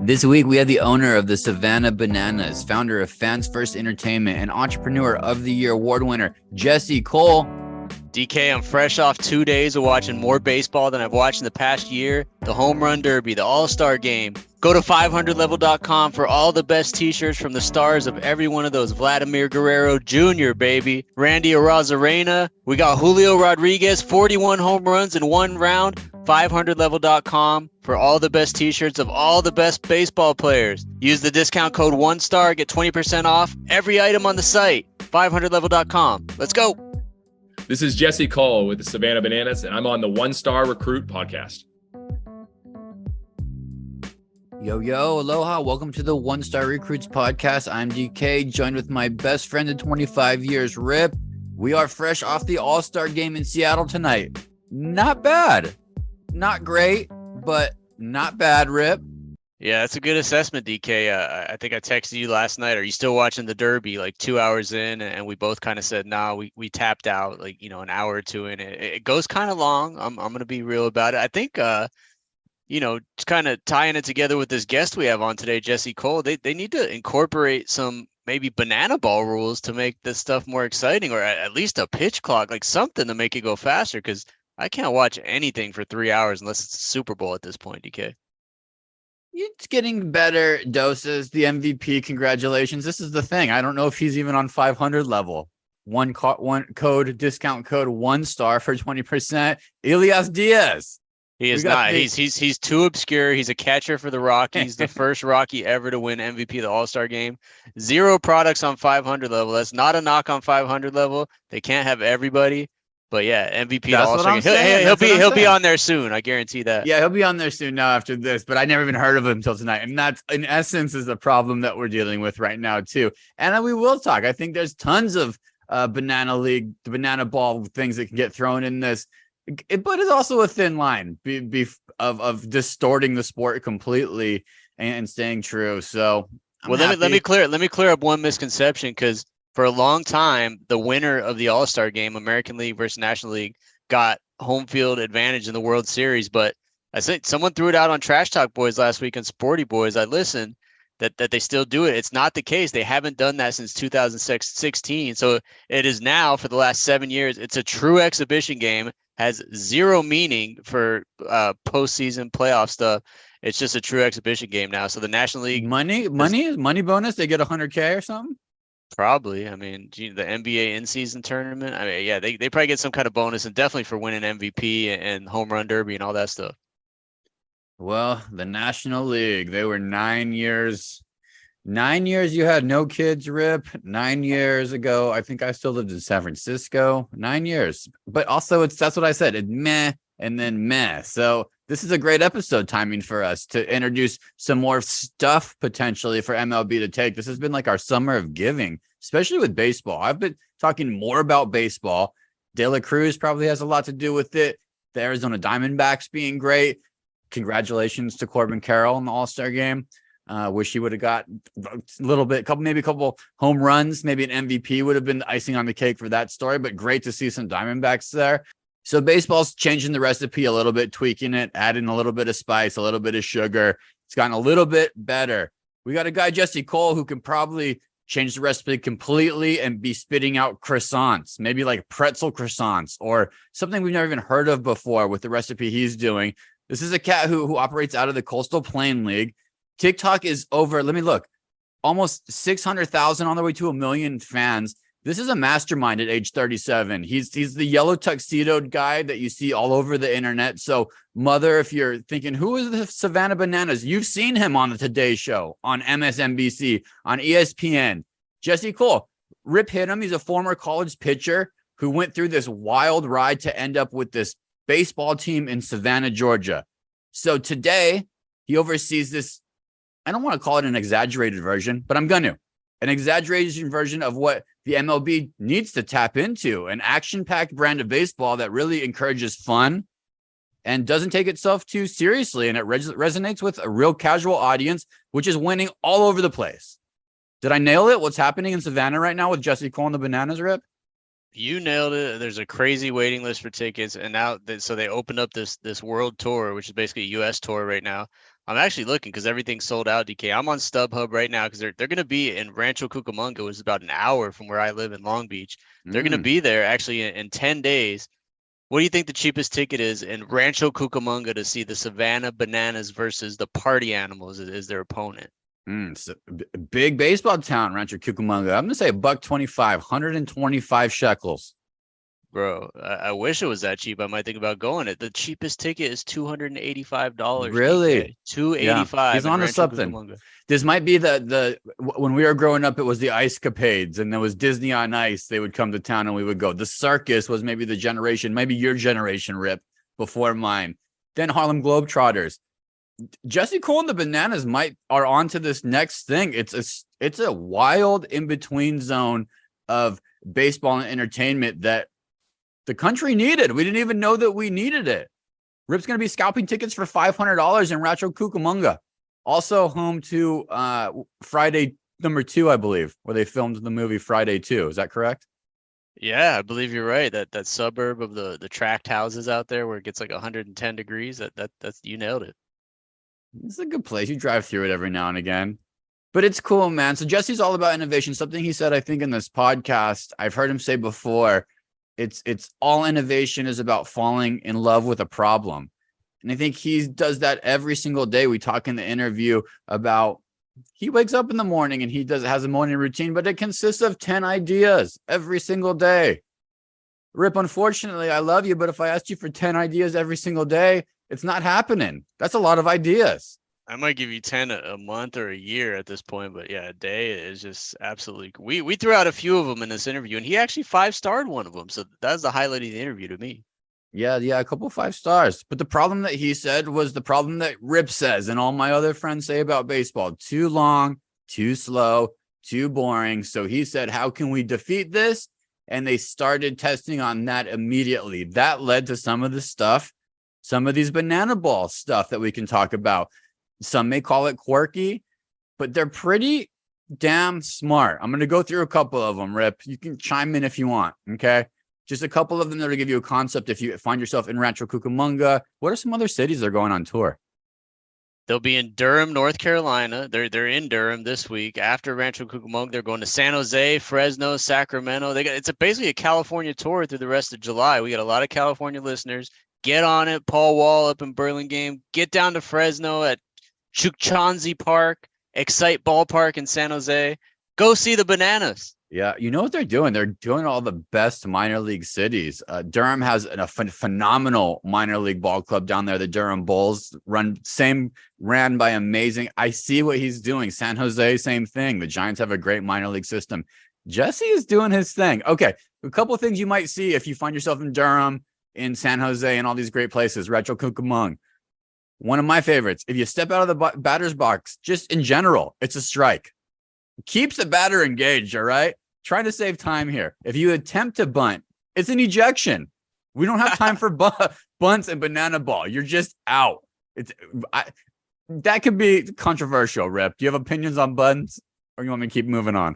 This week, we had the owner of the Savannah Bananas, founder of Fans First Entertainment, and Entrepreneur of the Year award winner, Jesse Cole. DK, I'm fresh off 2 days of watching more baseball than I've watched in the past year. The Home Run Derby, the All-Star Game. Go to 500level.com for all the best t-shirts from the stars of every one of those. Vladimir Guerrero Jr., baby. Randy Arozarena. We got Julio Rodriguez, 41 home runs in one round. 500level.com for all the best t-shirts of all the best baseball players. Use the discount code ONESTAR, get 20% off every item on the site. 500level.com. Let's go. This is Jesse Cole with the Savannah Bananas, and I'm on the One Star Recruit podcast. Yo, aloha. Welcome to the One Star Recruits podcast. I'm DK, joined with my best friend in 25 years, Rip. We are fresh off the All-Star game in Seattle tonight. Not bad. Not great, but not bad, Rip. Yeah, that's a good assessment, DK. I think I texted you last night. Are you still watching the Derby like 2 hours in? And we both kind of said, nah, we tapped out like, an hour or two in. It goes kind of long. I'm going to be real about it. I think, just kind of tying it together with this guest we have on today, Jesse Cole, they need to incorporate some maybe banana ball rules to make this stuff more exciting, or at least a pitch clock, like something to make it go faster, because I can't watch anything for 3 hours unless it's a Super Bowl at this point, DK. It's getting better doses. The MVP, congratulations. This is the thing. I don't know if he's even on 500 level. One code, discount code, 1 star for 20%. Elias Diaz. He is not. He's too obscure. He's a catcher for the Rockies, the first Rocky ever to win MVP of the All-Star game. 0 products on 500 level. That's not a knock on 500 level. They can't have everybody. But yeah, MVP the All-Star game. He'll be on there soon. I guarantee that. Yeah, he'll be on there soon now after this. But I never even heard of him until tonight, and that's in essence is the problem that we're dealing with right now too. And we will talk. I think there's tons of banana league, banana ball things that can get thrown in this. But it's also a thin line of distorting the sport completely and staying true. So let me clear up one misconception, because for a long time, the winner of the All-Star game, American League versus National League, got home field advantage in the World Series. But I think someone threw it out on Trash Talk Boys last week on Sporty Boys. I listened that they still do it. It's not the case. They haven't done that since 2016. So it is now, for the last 7 years, it's a true exhibition game, has 0 meaning for postseason playoff stuff. It's just a true exhibition game now. So the National League money bonus, they get 100K or something. Probably. I mean, the NBA in-season tournament. I mean, yeah, they probably get some kind of bonus, and definitely for winning MVP and home run derby and all that stuff. Well, the National League, they were 9 years. 9 years you had no kids, Rip. 9 years ago, I think I still lived in San Francisco. 9 years. But also, that's what I said. It's meh and then meh. So this is a great episode timing for us to introduce some more stuff potentially for MLB to take. This has been like our summer of giving, especially with baseball. I've been talking more about baseball. De La Cruz probably has a lot to do with it. The Arizona Diamondbacks being great. Congratulations to Corbin Carroll in the All-Star game. Wish he would have got a little bit, maybe a couple home runs, maybe an MVP would have been the icing on the cake for that story, but great to see some Diamondbacks there. So baseball's changing the recipe a little bit, tweaking it, adding a little bit of spice, a little bit of sugar. It's gotten a little bit better. We got a guy, Jesse Cole, who can probably change the recipe completely and be spitting out croissants, maybe like pretzel croissants or something we've never even heard of before with the recipe he's doing. This is a cat who operates out of the Coastal Plain League. TikTok is over, let me look, almost 600,000 on the way to 1 million fans. This is a mastermind at age 37. He's the yellow tuxedoed guy that you see all over the internet. So, mother, if you're thinking, who is the Savannah Bananas? You've seen him on the Today Show, on MSNBC, on ESPN. Jesse Cole, Rip hit him. He's a former college pitcher who went through this wild ride to end up with this baseball team in Savannah, Georgia. So today, he oversees this. I don't want to call it an exaggerated version, but I'm going to. An exaggeration version of what the MLB needs to tap into, an action-packed brand of baseball that really encourages fun and doesn't take itself too seriously, and it resonates with a real casual audience, which is winning all over the place. Did I nail it? What's happening in Savannah right now with Jesse Cole and the Bananas, Rip? You nailed it. There's a crazy waiting list for tickets, and now so they opened up this world tour, which is basically a U.S. tour right now. I'm actually looking because everything's sold out, DK. I'm on StubHub right now because they're going to be in Rancho Cucamonga, which is about an hour from where I live in Long Beach. They're going to be there actually in 10 days. What do you think the cheapest ticket is in Rancho Cucamonga to see the Savannah Bananas versus the Party Animals as their opponent? It's a big baseball town, Rancho Cucamonga. I'm gonna say $125, 125 shekels. Bro, I wish it was that cheap. I might think about going. It. The cheapest ticket is $285. Really? DK. Two Yeah, eighty five he's in on to Rancho something. Cucamonga. This might be the when we were growing up, it was the Ice Capades, and there was Disney on Ice. They would come to town, and we would go. The circus was maybe the generation, maybe your generation, Rip, before mine. Then Harlem Globetrotters. Jesse Cole and the Bananas are onto this next thing. It's a wild in between zone of baseball and entertainment that the country needed. We didn't even know that we needed it. Rip's going to be scalping tickets for $500 in Rancho Cucamonga. Also home to Friday #2, I believe, where they filmed the movie Friday 2. Is that correct? Yeah, I believe you're right. That suburb of the tract houses out there where it gets like 110 degrees. That's you nailed it. It's a good place. You drive through it every now and again. But it's cool, man. So Jesse's all about innovation. Something he said, I think, in this podcast, I've heard him say before, it's all innovation is about falling in love with a problem. And I think he does that every single day. We talk in the interview about he wakes up in the morning and has a morning routine, but it consists of 10 ideas every single day. Rip, unfortunately, I love you, but if I asked you for 10 ideas every single day, it's not happening. That's a lot of ideas. I might give you 10 a month or a year at this point, but yeah, a day is just absolutely. We threw out a few of them in this interview, and he actually 5-starred one of them. So that's the highlight of the interview to me. Yeah, a couple 5 stars. But the problem that he said was the problem that Rip says and all my other friends say about baseball. Too long, too slow, too boring. So he said, how can we defeat this? And they started testing on that immediately. That led to some of the stuff, some of these banana ball stuff that we can talk about. Some may call it quirky, but they're pretty damn smart. I'm going to go through a couple of them, Rip. You can chime in if you want, okay? Just a couple of them that'll give you a concept if you find yourself in Rancho Cucamonga. What are some other cities that are going on tour? They'll be in Durham, North Carolina. They're in Durham this week. After Rancho Cucamonga, they're going to San Jose, Fresno, Sacramento. It's basically a California tour through the rest of July. We got a lot of California listeners. Get on it. Paul Wall up in Burlingame. Get down to Fresno at Chukchansi Park, Excite Ballpark in San Jose. Go see the Bananas. Yeah, you know what they're doing? They're doing all the best minor league cities. Durham has a phenomenal minor league ball club down there. The Durham Bulls ran by amazing. I see what he's doing. San Jose, same thing. The Giants have a great minor league system. Jesse is doing his thing. Okay, a couple of things you might see if you find yourself in Durham, in San Jose, and all these great places. Rancho Cucamonga. One of my favorites. If you step out of the batter's box, just in general, it's a strike. Keeps the batter engaged, all right? Trying to save time here. If you attempt to bunt, it's an ejection. We don't have time for bunts and banana ball. You're just out. That could be controversial, Rip. Do you have opinions on bunts, or you want me to keep moving on?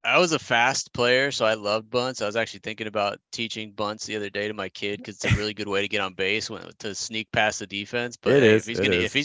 I was a fast player, so I loved bunts. I was actually thinking about teaching bunts the other day to my kid because it's a really good way to get on base to sneak past the defense. But if he's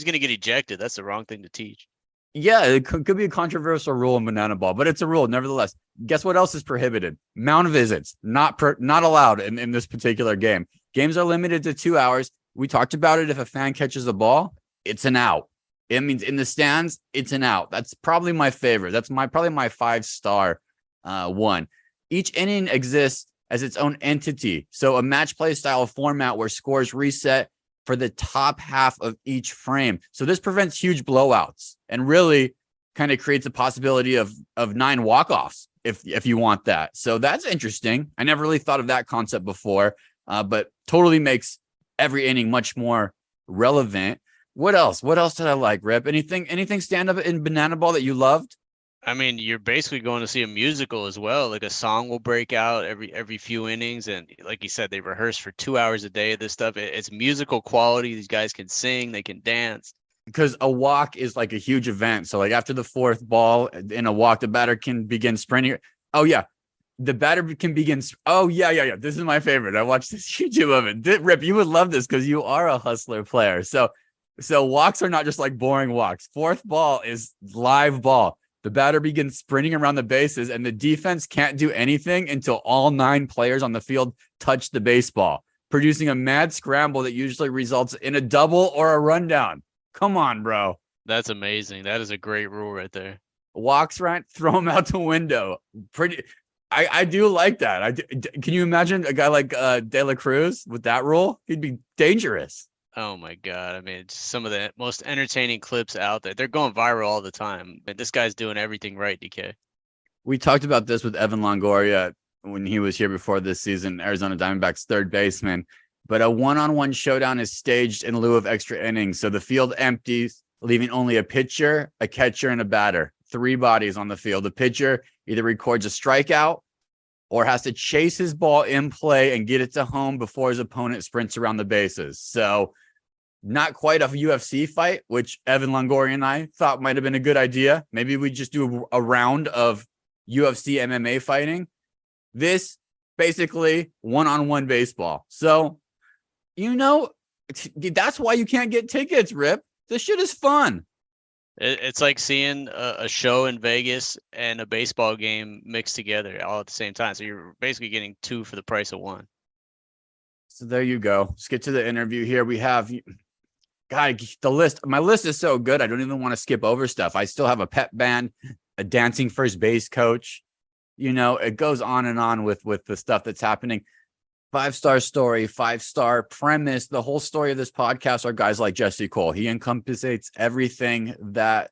gonna get ejected, that's the wrong thing to teach. Yeah, it could be a controversial rule in banana ball, but it's a rule nevertheless. Guess what else is prohibited? Mound visits, not allowed in this particular game. Games are limited to 2 hours. We talked about it. If a fan catches a ball, it's an out. It means in the stands, it's an out. That's probably my favorite. That's probably my 5-star one. Each inning exists as its own entity. So a match play style format where scores reset for the top half of each frame. So this prevents huge blowouts and really kind of creates a possibility of 9 walk-offs if you want that. So that's interesting. I never really thought of that concept before, but totally makes every inning much more relevant. What else? What else did I like, Rip? Anything stand up in banana ball that you loved? I mean, you're basically going to see a musical as well. Like a song will break out every few innings, and like you said, they rehearse for 2 hours a day. This stuff, it's musical quality. These guys can sing, they can dance. Because a walk is like a huge event. So like after the 4th ball in a walk, the batter can begin sprinting. Oh yeah, the batter can begin. Oh yeah. This is my favorite. I watched this YouTube of it. Rip, you would love this because you are a hustler player. So So walks are not just like boring walks. Fourth ball is live ball. The batter begins sprinting around the bases, and the defense can't do anything until all 9 players on the field touch the baseball, producing a mad scramble that usually results in a double or a rundown. Come on, bro. That's amazing. That is a great rule right there. Walks right, throw them out the window. Pretty. I do like that. Can you imagine a guy like De La Cruz with that rule? He'd be dangerous. Oh my God. I mean, it's some of the most entertaining clips out there. They're going viral all the time. But this guy's doing everything right, DK. We talked about this with Evan Longoria when he was here before this season, Arizona Diamondbacks third baseman. But a one-on-one showdown is staged in lieu of extra innings. So the field empties, leaving only a pitcher, a catcher, and a batter. 3 bodies on the field. The pitcher either records a strikeout or has to chase his ball in play and get it to home before his opponent sprints around the bases. So not quite a UFC fight, which Evan Longoria and I thought might have been a good idea. Maybe we just do a round of UFC MMA fighting. This basically one-on-one baseball. So, that's why you can't get tickets, Rip. This shit is fun. It's like seeing a show in Vegas and a baseball game mixed together all at the same time. So you're basically getting 2 for the price of 1. So there you go. Let's get to the interview here. We have, God, the list. My list is so good. I don't even want to skip over stuff. I still have a pep band, a dancing first base coach. It goes on and on with the stuff that's happening. 5-star story, 5-star premise. The whole story of this podcast are guys like Jesse Cole. He encompasses everything that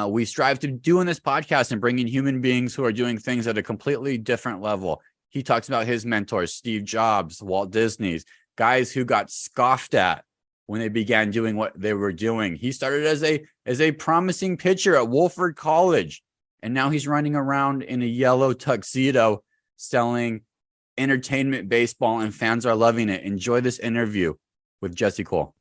we strive to do in this podcast and bringing human beings who are doing things at a completely different level. He talks about his mentors, Steve Jobs, Walt Disney's, guys who got scoffed at when they began doing what they were doing. He started as a promising pitcher at Wofford College, and now he's running around in a yellow tuxedo selling entertainment baseball, and fans are loving it. Enjoy this interview with Jesse Cole.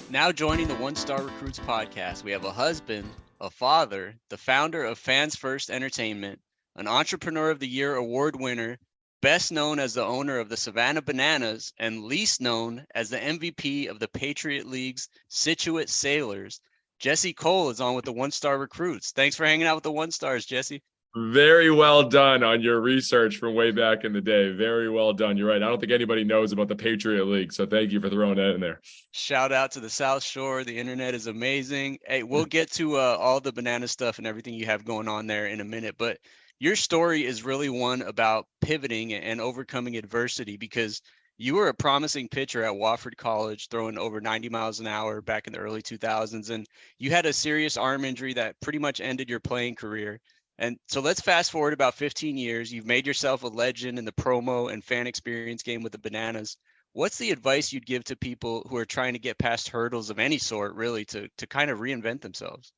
Now joining the One Star Recruits podcast, we have a husband, a father, the founder of Fans First Entertainment, an Entrepreneur of the Year award winner, best known as the owner of the Savannah Bananas, and least known as the MVP of the Patriot League's Scituate Sailors. Jesse Cole is on with the One Star Recruits. Thanks for hanging out with the One Stars, Jesse. Very well done on your research from way back in the day. Very well done. You're right. I don't think anybody knows about the Patriot League, so thank you for throwing that in there. Shout out to the South Shore. The internet is amazing. Hey, we'll get to all the banana stuff and everything you have going on there in a minute, but your story is really one about pivoting and overcoming adversity, because you were a promising pitcher at Wofford College, throwing over 90 miles an hour back in the early 2000s, and you had a serious arm injury that pretty much ended your playing career. And so let's fast forward about 15 years. You've made yourself a legend in the promo and fan experience game with the Bananas. What's the advice you'd give to people who are trying to get past hurdles of any sort, really, to kind of reinvent themselves?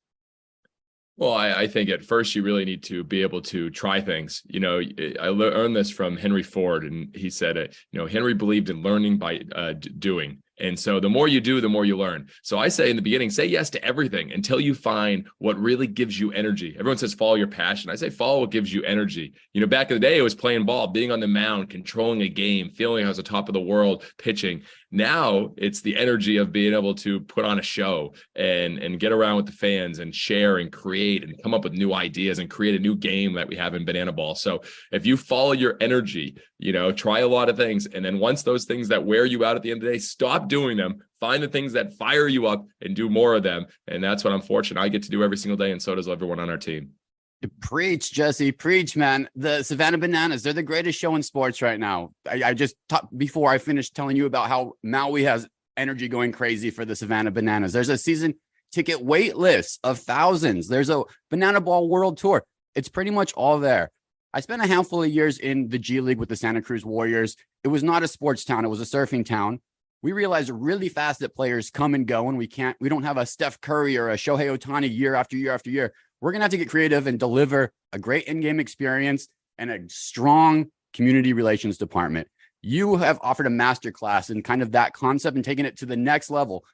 Well, I think at first you really need to be able to try things. I learned this from Henry Ford, and he said, Henry believed in learning by doing. And so the more you do, the more you learn. So I say in the beginning, say yes to everything until you find what really gives you energy. Everyone says, follow your passion. I say, follow what gives you energy. Back in the day, it was playing ball, being on the mound, controlling a game, feeling I was the top of the world, pitching. Now it's the energy of being able to put on a show and get around with the fans and share and create and come up with new ideas and create a new game that we have in banana ball. So if you follow your energy, try a lot of things. And then once those things that wear you out at the end of the day, stop doing them, find the things that fire you up and do more of them. And that's what I'm fortunate I get to do every single day. And so does everyone on our team. Preach, Jesse, preach, man. The Savannah Bananas, they're the greatest show in sports right now. I just talked before I finished telling you about how Maui has energy going crazy for the Savannah Bananas. There's a season ticket wait list of thousands. There's a Banana Ball World Tour. It's pretty much all there. I spent a handful of years in the G League with the Santa Cruz Warriors. It was not a sports town. It was a surfing town. We realized really fast that players come and go, and we don't have a Steph Curry or a Shohei Ohtani year after year after year. We're going to have to get creative and deliver a great in-game experience and a strong community relations department. You have offered a masterclass in kind of that concept and taken it to the next level.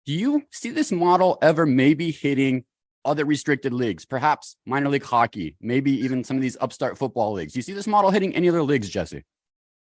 Do you see this model ever maybe hitting other restricted leagues, perhaps minor league hockey, maybe even some of these upstart football leagues? Do you see this model hitting any other leagues, Jesse?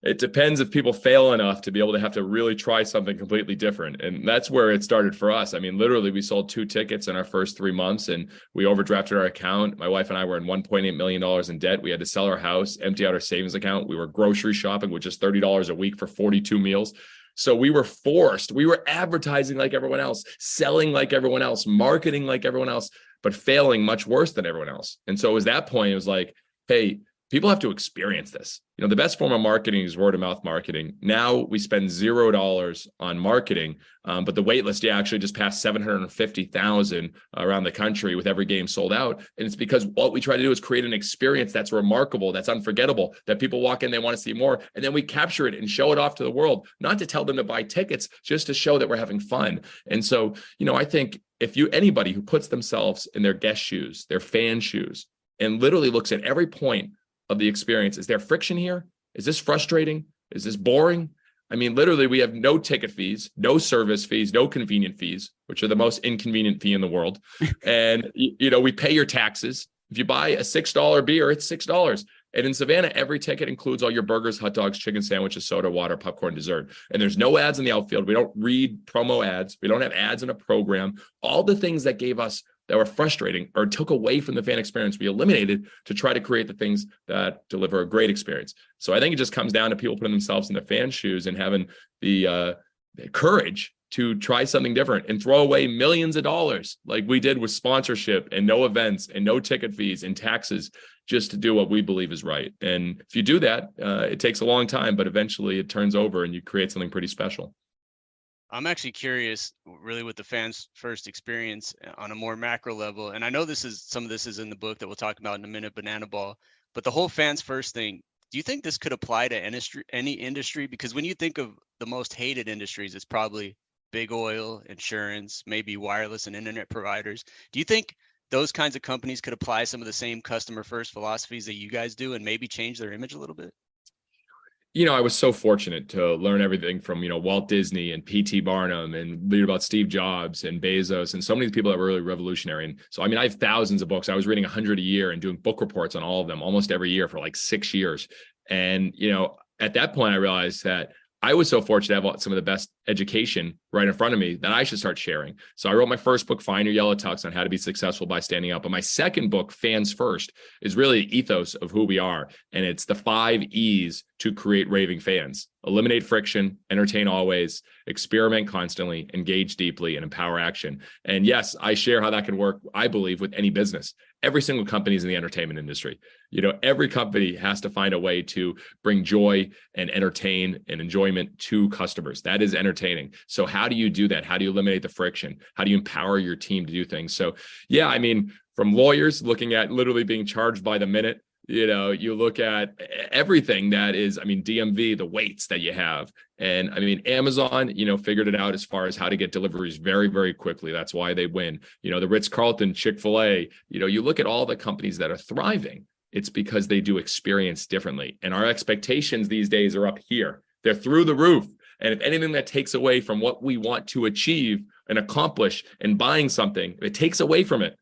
It depends if people fail enough to be able to have to really try something completely different. And that's where it started for us. I mean, literally, we sold 2 tickets in our first 3 months and we overdrafted our account. My wife and I were in $1.8 million in debt. We had to sell our house, empty out our savings account. We were grocery shopping with just $30 a week for 42 meals. So we were advertising like everyone else, selling like everyone else, marketing like everyone else, but failing much worse than everyone else. And so it was that point, it was like, hey, people have to experience this. The best form of marketing is word of mouth marketing. Now we spend $0 on marketing, but the wait list, actually just passed 750,000 around the country with every game sold out. And it's because what we try to do is create an experience that's remarkable, that's unforgettable, that people walk in, they want to see more. And then we capture it and show it off to the world, not to tell them to buy tickets, just to show that we're having fun. And so, I think if anybody who puts themselves in their guest shoes, their fan shoes, and literally looks at every point of the experience. Is there friction here? Is this frustrating? Is this boring? I mean, literally, we have no ticket fees, no service fees, no convenient fees, which are the most inconvenient fee in the world. And, we pay your taxes. If you buy a $6 beer, it's $6. And in Savannah, every ticket includes all your burgers, hot dogs, chicken sandwiches, soda, water, popcorn, dessert. And there's no ads in the outfield. We don't read promo ads. We don't have ads in a program. All the things that gave us that were frustrating or took away from the fan experience, we eliminated to try to create the things that deliver a great experience. So I think it just comes down to people putting themselves in the fan shoes and having the courage to try something different and throw away millions of dollars like we did with sponsorship and no events and no ticket fees and taxes, just to do what we believe is right. And if you do that, it takes a long time, but eventually it turns over and you create something pretty special. I'm actually curious, really, with the fans first experience on a more macro level. And I know some of this is in the book that we'll talk about in a minute, Banana Ball, but the whole fans first thing, do you think this could apply to any industry? Because when you think of the most hated industries, it's probably big oil, insurance, maybe wireless and internet providers. Do you think those kinds of companies could apply some of the same customer first philosophies that you guys do and maybe change their image a little bit? I was so fortunate to learn everything from, Walt Disney and P.T. Barnum and read about Steve Jobs and Bezos and so many people that were really revolutionary. And so, I have thousands of books. I was reading 100 a year and doing book reports on all of them almost every year for like 6 years. And, at that point, I realized that I was so fortunate to have some of the best education right in front of me that I should start sharing. So I wrote my first book, Find Your Yellow Tux, on how to be successful by standing out. But my second book, Fans First, is really the ethos of who we are. And it's the 5 E's to create raving fans. Eliminate friction, entertain always, experiment constantly, engage deeply, and empower action. And yes, I share how that can work, I believe, with any business. Every single company is in the entertainment industry. Every company has to find a way to bring joy and entertain and enjoyment to customers. That is entertaining. So how do you do that? How do you eliminate the friction? How do you empower your team to do things? So yeah, from lawyers looking at literally being charged by the minute, you look at everything that is, DMV, the waits that you have. And Amazon, figured it out as far as how to get deliveries very, very quickly. That's why they win. The Ritz-Carlton, Chick-fil-A, you look at all the companies that are thriving. It's because they do experience differently. And our expectations these days are up here. They're through the roof. And if anything that takes away from what we want to achieve and accomplish in buying something, if it takes away from it,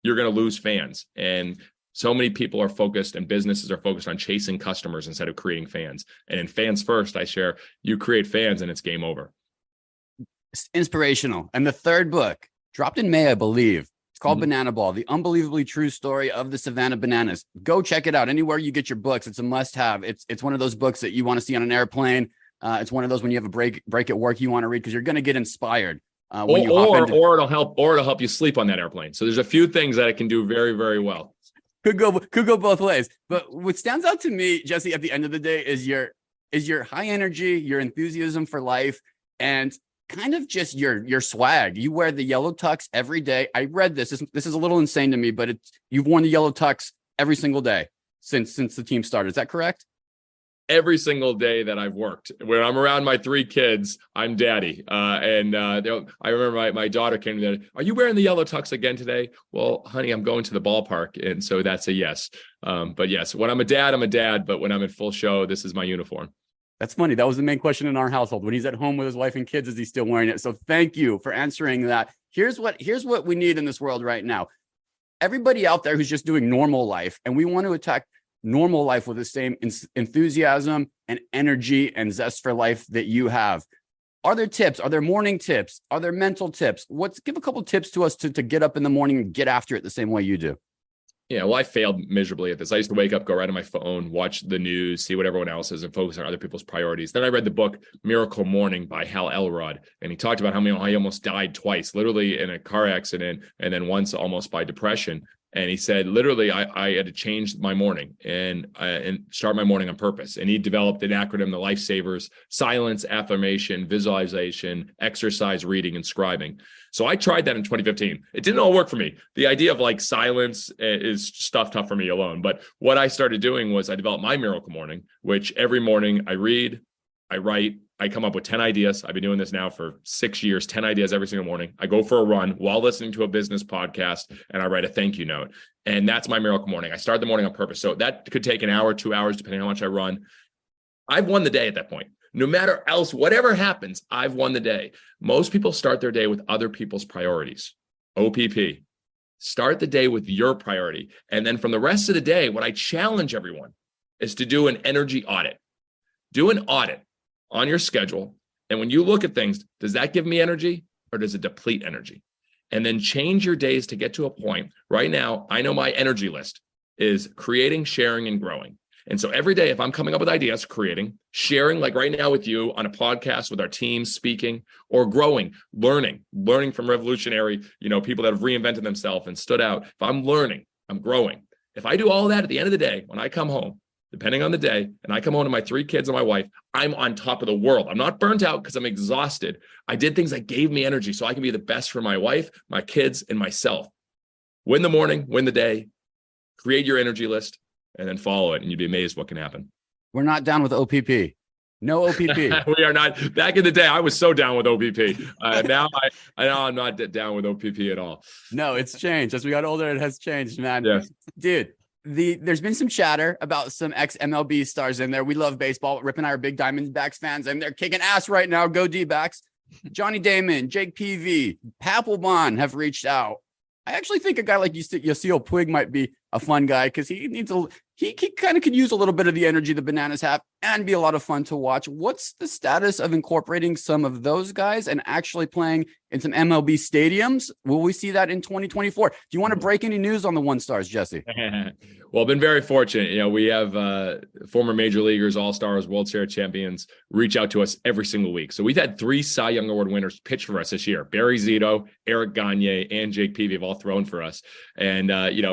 you're going to lose fans. And so many people are focused and businesses are focused on chasing customers instead of creating fans. And in Fans First, I share, you create fans and it's game over. It's inspirational. And the third book dropped in May, I believe. It's called Banana Ball, the unbelievably true story of the Savannah Bananas. Go check it out. Anywhere you get your books, it's a must have. It's one of those books that you want to see on an airplane. It's one of those when you have a break at work you want to read because you're going to get inspired. When you or it'll help you sleep on that airplane. So there's a few things that it can do very, very well. Could go both ways. But what stands out to me, Jesse, at the end of the day is your high energy, your enthusiasm for life, and kind of just your swag. You wear the yellow tux every day. I read this. This is a little insane to me, but you've worn the yellow tux every single day since the team started. Is that correct? Every single day that I've worked. When I'm around my 3 kids, I'm daddy. I remember my daughter came to me, are you wearing the yellow tux again today? Well, honey, I'm going to the ballpark. And so that's a yes. But yes, when I'm a dad, I'm a dad. But when I'm in full show, this is my uniform. That's funny. That was the main question in our household. When he's at home with his wife and kids, is he still wearing it? So thank you for answering that. Here's what we need in this world right now. everybody out there who's just doing normal life, and we want to attack normal life with the same enthusiasm and energy and zest for life that you have. Are there tips? Are there morning tips? Are there mental tips? Give a couple tips to us to get up in the morning and get after it the same way you do. Yeah, well, I failed miserably at this. I used to wake up, go right on my phone, watch the news, see what everyone else is, and focus on other people's priorities. Then I read the book Miracle Morning by Hal Elrod, and he talked about how he almost died twice, literally in a car accident, and then once almost by depression. And he said, literally, I had to change my morning and start my morning on purpose. And he developed an acronym, the Lifesavers: silence, affirmation, visualization, exercise, reading, and scribing. So I tried that in 2015. It didn't all work for me. The idea of like silence is tough for me alone. But what I started doing was I developed my Miracle Morning, which every morning I read, I write, I come up with 10 ideas. I've been doing this now for 6 years, 10 ideas every single morning. I go for a run while listening to a business podcast, and I write a thank you note. And that's my Miracle Morning. I start the morning on purpose. So that could take an hour, 2 hours, depending on how much I run. I've won the day at that point. No matter else, whatever happens, I've won the day. Most people start their day with other people's priorities. OPP. Start the day with your priority. And then from the rest of the day, what I challenge everyone is to do an energy audit. Do an audit on your schedule. And when you look at things, does that give me energy or does it deplete energy? And then change your days to get to a point. Right now, I know my energy list is creating, sharing, and growing. And so every day, if I'm coming up with ideas, creating, sharing, like right now with you on a podcast with our team, speaking, or growing, learning from revolutionary, people that have reinvented themselves and stood out. If I'm learning, I'm growing. If I do all that at the end of the day, when I come home, depending on the day, and I come home to my 3 kids and my wife, I'm on top of the world. I'm not burnt out because I'm exhausted. I did things that gave me energy so I can be the best for my wife, my kids, and myself. Win the morning, win the day, create your energy list, and then follow it, and you'd be amazed what can happen. We're not down with OPP. No OPP. We are not. Back in the day, I was so down with OPP. Now I'm not down with OPP at all. No, it's changed. As we got older, it has changed, man. Yeah. Dude, there's been some chatter about some ex-MLB stars in there. We love baseball. Rip and I are big Diamondbacks fans, and they're kicking ass right now. Go D-backs. Johnny Damon, Jake Peavy, Papelbon have reached out. I actually think a guy like Yasiel Puig might be a fun guy because he kind of could use a little bit of the energy the Bananas have and be a lot of fun to watch. What's the status of incorporating some of those guys and actually playing in some MLB stadiums? Will we see that in 2024? Do you want to break any news on the One Stars, Jesse? Well, I've been very fortunate. We have former major leaguers, all-stars, World Series champions reach out to us every single week. So we've had 3 Cy Young Award winners pitch for us this year. Barry Zito, Eric Gagne, and Jake Peavy have all thrown for us. And,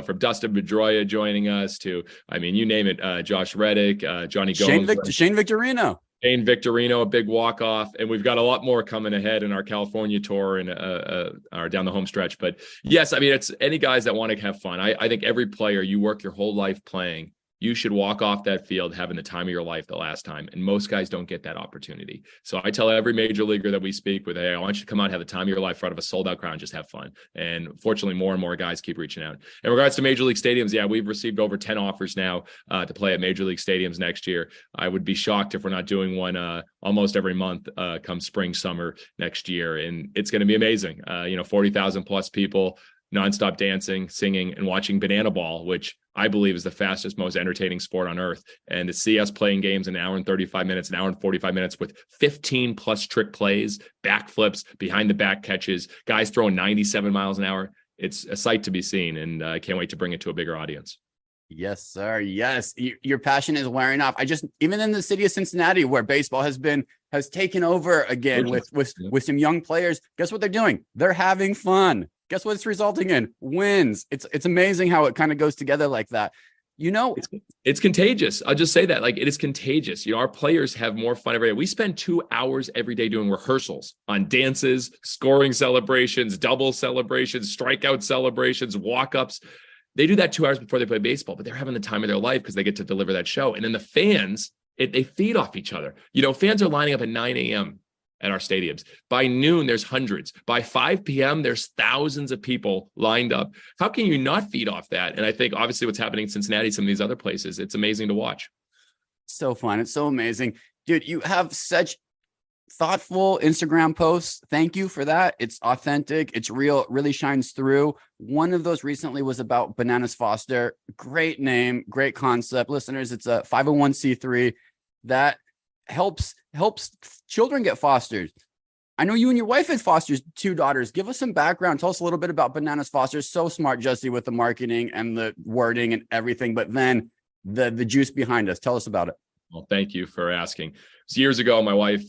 from Dustin Pedroia joining us to, you name it, Josh Reddick, Johnny Gomes. Shane Victorino. Shane Victorino, a big walk-off. And we've got a lot more coming ahead in our California tour and our down the home stretch. But yes, it's any guys that want to have fun. I think every player, you work your whole life playing, you should walk off that field having the time of your life the last time. And most guys don't get that opportunity. So I tell every major leaguer that we speak with, hey, I want you to come out and have the time of your life in front of a sold-out crowd and just have fun. And fortunately, more and more guys keep reaching out. In regards to major league stadiums, yeah, we've received over 10 offers now to play at major league stadiums next year. I would be shocked if we're not doing one almost every month come spring, summer next year. And it's going to be amazing. 40,000 plus people, nonstop dancing, singing, and watching banana ball, which I believe is the fastest, most entertaining sport on earth. And to see us playing games an hour and 35 minutes, an hour and 45 minutes with 15 plus trick plays, backflips, behind the back catches, guys throwing 97 miles an hour. It's a sight to be seen. And I can't wait to bring it to a bigger audience. Yes, sir. Yes. Your passion is wearing off. Even in the city of Cincinnati, where baseball has taken over again with some young players, guess what they're doing? They're having fun. Guess what it's resulting in? Wins. It's amazing how it kind of goes together like that. It's contagious. I'll just say that, it is contagious. Our players have more fun every day. We spend 2 hours every day doing rehearsals on dances, scoring celebrations, double celebrations, strikeout celebrations, walk-ups. They do that 2 hours before they play baseball, but they're having the time of their life because they get to deliver that show. And then the fans, they feed off each other. Fans are lining up at 9 a.m. at our stadiums. By noon, there's hundreds. By 5 p.m., there's thousands of people lined up. How can you not feed off that? And I think obviously what's happening in Cincinnati, some of these other places, it's amazing to watch. So fun. It's so amazing. Dude, you have such thoughtful Instagram posts. Thank you for that. It's authentic. It's real. It really shines through. One of those recently was about Bananas Foster. Great name, great concept. Listeners, it's a 501c3 that helps children get fostered. I know you and your wife had fosters 2 daughters. Give us some background. Tell us a little bit about Bananas Foster. So smart, Jesse, with the marketing and the wording and everything. But then the juice behind us. Tell us about it. Well, thank you for asking. So years ago, my wife,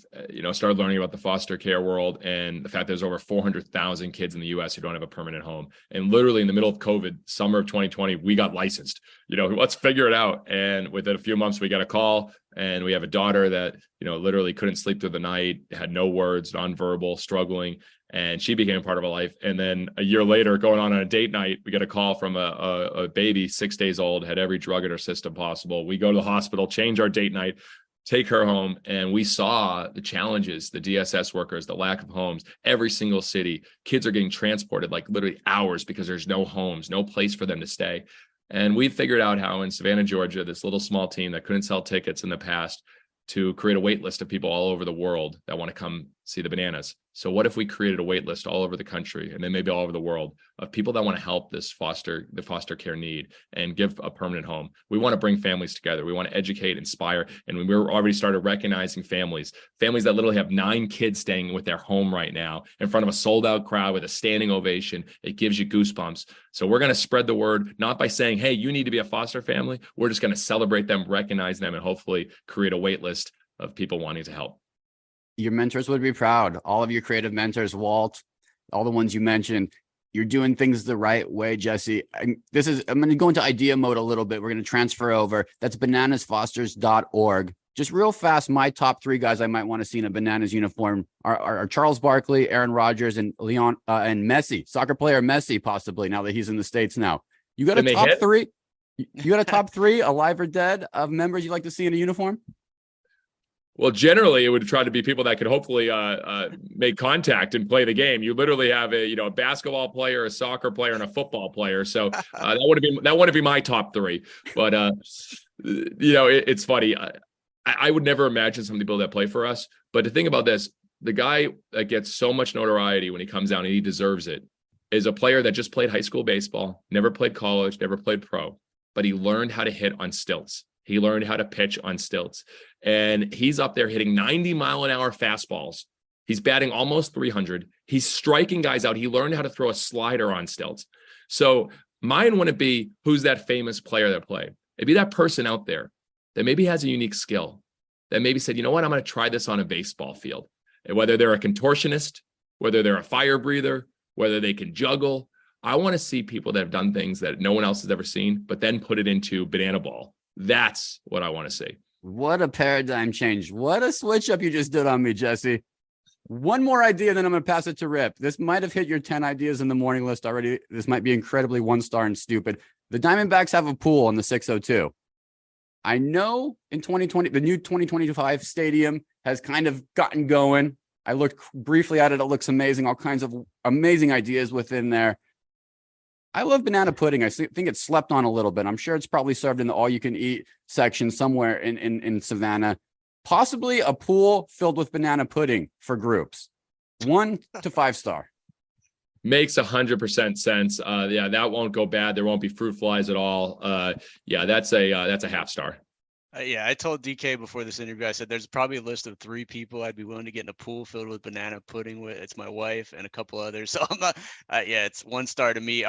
started learning about the foster care world and the fact that there's over 400,000 kids in the U.S. who don't have a permanent home. And literally in the middle of COVID, summer of 2020, we got licensed. Let's figure it out. And within a few months, we got a call, and we have a daughter that literally couldn't sleep through the night, had no words, nonverbal, struggling, and she became part of our life. And then a year later, going on a date night, we get a call from a baby 6 days old, had every drug in her system possible. We go to the hospital, change our date night, take her home, and we saw the challenges, the DSS workers, the lack of homes, every single city. Kids are getting transported like literally hours because there's no homes, no place for them to stay. And we figured out how in Savannah, Georgia, this little small team that couldn't sell tickets in the past, to create a wait list of people all over the world that want to come see the Bananas. So what if we created a wait list all over the country, and then maybe all over the world, of people that want to help the foster care need and give a permanent home? We want to bring families together. We want to educate, inspire. And we're already started recognizing families that literally have 9 kids staying with their home right now in front of a sold out crowd with a standing ovation. It gives you goosebumps. So we're going to spread the word, not by saying, hey, you need to be a foster family. We're just going to celebrate them, recognize them, and hopefully create a wait list of people wanting to help. Your mentors would be proud. All of your creative mentors, Walt, all the ones you mentioned, you're doing things the right way, Jesse. I'm going to go into idea mode a little bit. We're going to transfer over. That's bananasfosters.org. Just real fast, my top 3 guys I might want to see in a Bananas uniform are Charles Barkley, Aaron Rodgers, and Leon and Messi, soccer player Messi, possibly, now that he's in the States now. You got a top 3? You got a top 3, alive or dead, of members you'd like to see in a uniform? Well, generally, it would try to be people that could hopefully make contact and play the game. You literally have a basketball player, a soccer player, and a football player. So that wouldn't be my top 3. But it's funny. I would never imagine some people that play for us. But to think about this, the guy that gets so much notoriety when he comes down, and he deserves it, is a player that just played high school baseball, never played college, never played pro, but he learned how to hit on stilts. He learned how to pitch on stilts, and he's up there hitting 90-mile-an-hour fastballs. He's batting almost 300. He's striking guys out. He learned how to throw a slider on stilts. So mine wouldn't be who's that famous player that played. It'd be that person out there that maybe has a unique skill, that maybe said, you know what, I'm going to try this on a baseball field. And whether they're a contortionist, whether they're a fire breather, whether they can juggle. I want to see people that have done things that no one else has ever seen, but then put it into banana ball. That's what I want to see. What a paradigm change. What a switch up you just did on me, Jesse. One more idea, then I'm going to pass it to Rip. This might have hit your 10 ideas in the morning list already. This might be incredibly 1-star and stupid. The Diamondbacks have a pool on the 602. I know in 2020, the new 2025 stadium has kind of gotten going. I looked briefly at it. It looks amazing. All kinds of amazing ideas within there. I love banana pudding. I think it's slept on a little bit. I'm sure it's probably served in the all-you-can-eat section somewhere in Savannah. Possibly a pool filled with banana pudding for groups. 1 to 5-star. Makes 100% sense. Yeah, that won't go bad. There won't be fruit flies at all. Yeah, that's a half-star. Yeah, I told DK before this interview, I said there's probably a list of 3 people I'd be willing to get in a pool filled with banana pudding with. It's my wife and a couple others. So I'm not, yeah, it's 1-star to me.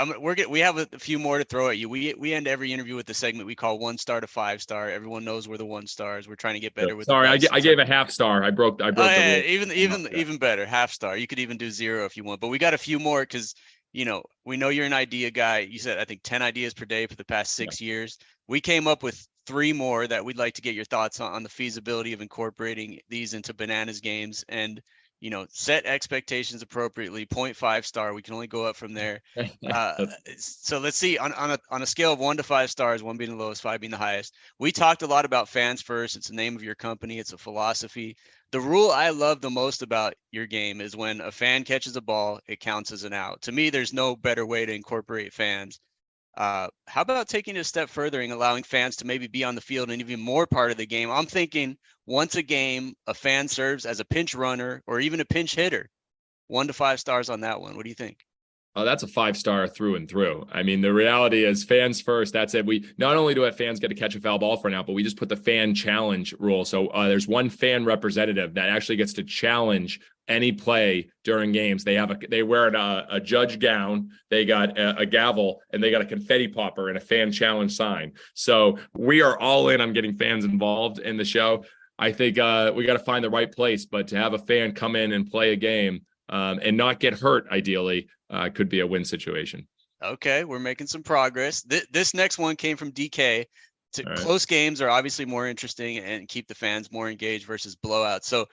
We have a few more to throw at you. We end every interview with the segment we call 1-star to 5-star. Everyone knows we're the 1-stars. We're trying to get better with. Sorry, I gave a half-star. I broke the rule. Even better, half-star. You could even do 0 if you want. But we got a few more because we know you're an idea guy. You said I think 10 ideas per day for the past 6 years. We came up with 3 more that we'd like to get your thoughts on the feasibility of incorporating these into Bananas games, and set expectations appropriately. 0.5-star. We can only go up from there. So let's see on a scale of 1 to 5 stars, 1 being the lowest, 5 being the highest. We talked a lot about fans first. It's the name of your company. It's a philosophy. The rule I love the most about your game is when a fan catches a ball, it counts as an out. To me, there's no better way to incorporate fans. How about taking it a step further and allowing fans to maybe be on the field and even more part of the game? I'm thinking once a game, a fan serves as a pinch runner or even a pinch hitter. 1 to 5 stars on that one. What do you think? Oh, that's a 5-star through and through. I mean, the reality is fans first. That's it. We not only do have fans get to catch a foul ball for now, but we just put the fan challenge rule. So there's one fan representative that actually gets to challenge any play during games. They wear a judge gown, they got a gavel, and they got a confetti popper and a fan challenge sign. So we are all in on getting fans involved in the show. I think we got to find the right place, but to have a fan come in and play a game and not get hurt, ideally, could be a win situation. Okay, we're making some progress. This next one came from DK. Right. Close games are obviously more interesting and keep the fans more engaged versus blowouts. So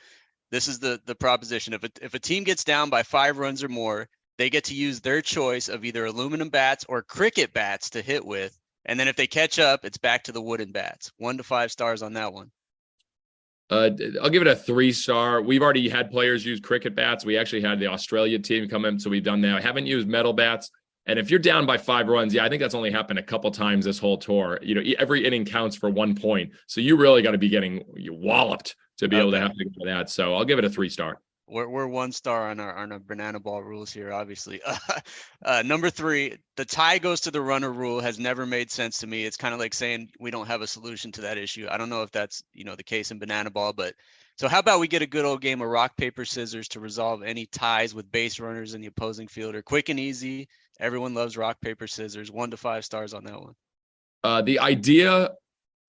this is the proposition. If a team gets down by 5 runs or more, they get to use their choice of either aluminum bats or cricket bats to hit with. And then if they catch up, it's back to the wooden bats. 1 to 5 stars on that one. I'll give it a 3-star. We've already had players use cricket bats. We actually had the Australia team come in, so we've done that. I haven't used metal bats. And if you're down by 5 runs, I think that's only happened a couple times this whole tour. Every inning counts for 1 point. So you really got to be getting walloped to be able to have to go that. So I'll give it a 3-star. We're 1 star on our banana ball rules here, obviously. Number 3, the tie goes to the runner rule has never made sense to me. It's kind of like saying we don't have a solution to that issue. I don't know if that's the case in banana ball, but so how about we get a good old game of rock, paper, scissors to resolve any ties with base runners in the opposing fielder? Quick and easy. Everyone loves rock, paper, scissors. 1 to 5 stars on that one. The idea